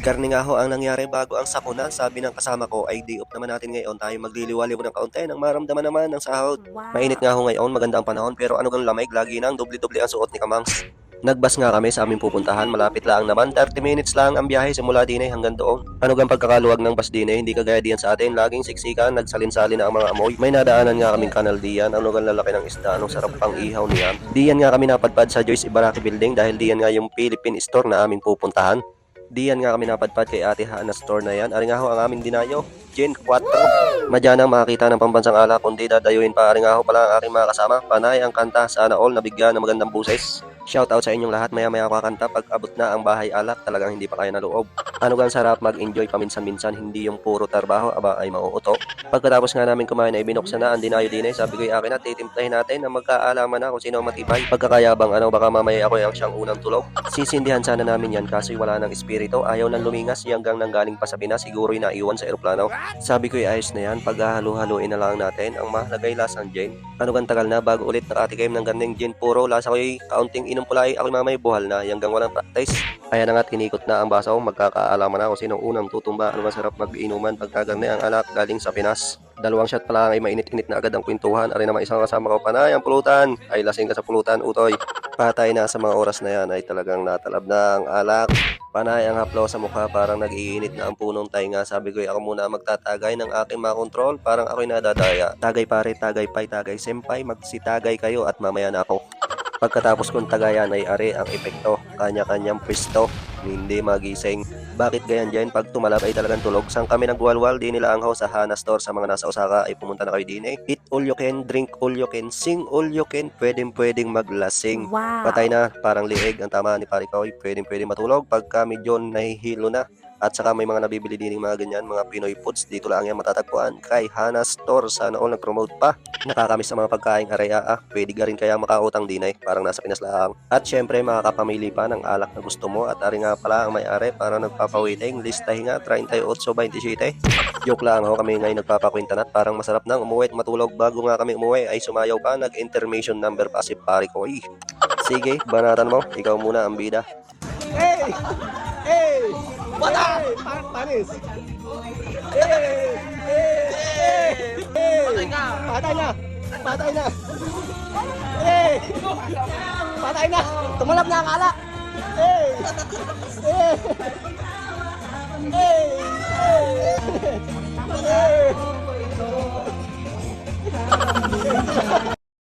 Karne nga ho ang nangyari bago ang sakuna. Sabi ng kasama ko ay day off naman natin ngayon. Tayo magliliwaliw ng kaunti nang maramdaman naman ng sahod. Mainit nga ho ngayon, maganda ang panahon pero ano gang lamig, lagi nang doble-doble ang suot ni Kamangs. Nagbas nga kami sa aming pupuntahan, malapit lang naman, 30 minutes lang ang biyahe simula din hanggang doon. Ano gang pagkakaluwag ng bus din hindi kagaya diyan sa atin, laging siksikan, nagsalin-salin na ang mga amoy. May nadaanan nga kaming kanal diyan, ano gang lalaki ng isda, anong sarap pang ihaw niyan. Diyan nga kami napadpad sa Joyce Ibaraki Building dahil diyan nga yung Philippine store na aming pupuntahan. Diyan nga kami napadpad kay Ate Hana store na yan. Ari nga ho ang aming dinayo, Gen 4. Madyan ang makakita ng pambansang alak, kundi dadayuhin pa. Ari nga ho pala ang aking mga kasama. Panay ang kanta, sana all nabigyan ng magandang buses. Shout out sa inyong lahat, maya-maya kakanta pag abot na ang bahay alak, talagang hindi pa kaya na loob. Ano gang sarap mag-enjoy paminsan-minsan, hindi yung puro trabaho, aba ay mauuto. Pagkatapos nga namin kumain ay binuksan na ang dinayo din sabi ko akin na titimplahin natin na magkaalaman na kung sino ang matibay. Pagkakayabang ano, baka mamaya ako ang siyang unang tulog. Sisindihan sana namin yan kasi wala ng espiritu, ayaw nang lumingas, hanggang nanggaling pa sa Pinas, siguro naiwan sa eroplano. Sabi ko ayos na yan, paghahalu-haluin na lang natin, ang mahalagay lasang gin. Ano gang tagal na bago ulit nakatikim ng gandeng gin, puro lasa ko'y kaunting inom pula ay ako mamay buhal na hanggang walang practice. Kaya na nga tinikot na ang baso, magkakaalaman na kung sinong unang tutumba, ano masarap mag-inuman pagkagarne ang alak galing sa Pinas. Dalawang shot pa lang ay mainit-init na agad ang kwentuhan. Ari naman isang kasama ko, panay ang pulutan, ay lasing ka sa pulutan, utoy. Patay na sa mga oras na yan ay talagang natalab na ang alak. Panay ang haplo sa mukha, parang nag-iinit na ang punong tainga. Sabi ko ako muna magtatagay ng aking mga kontrol, parang ako'y nadadaya. Tagay pare, tagay pay, tagay senpai, magsitagay kayo at mamaya na ako. Pagkatapos kong tagayan ay ari ang epekto, kanya-kanyang pwesto, hindi magising. Bakit gayan dyan? Pag tumalab ay talagang tulog. Sang kami nagwalwal, di nila anghaw sa Hana store. Sa mga nasa Osaka ay pumunta na kayo din Eat all you can, drink all you can, sing all you can, pwedeng maglasing. Wow. Patay na, parang liig ang tama ni Pare Koy, pwedeng matulog pagka medyo nahihilo na. At saka may mga nabibili din ng mga ganyan, mga Pinoy foods. Dito lang yan matatagpuan kay Hana Store. Sana all nag-promote pa. Nakakamiss sa mga pagkaing area. Pwede ka rin kaya makautang din parang nasa Pinas lang. At syempre makakapamili pa ng alak na gusto mo. At ari nga pala ang may-ari para nagpapawiting. Listahin nga 38-27. Joke lang ho, kami ngayon nagpapakwintan at parang masarap nang umuwi at matulog. Bago nga kami umuwi ay sumayaw pa. Nag-intermission number pa si Pare Koy. Sige, banatan mo. Ikaw muna ang bida. Hey! Hey! Bata! Panis! Hey! Hey! Hey! Patay na! Patay na! Patay na! Hey! Patay na! Tumalab na ang ala! Hey! Hey! Hey! Hey! Hey!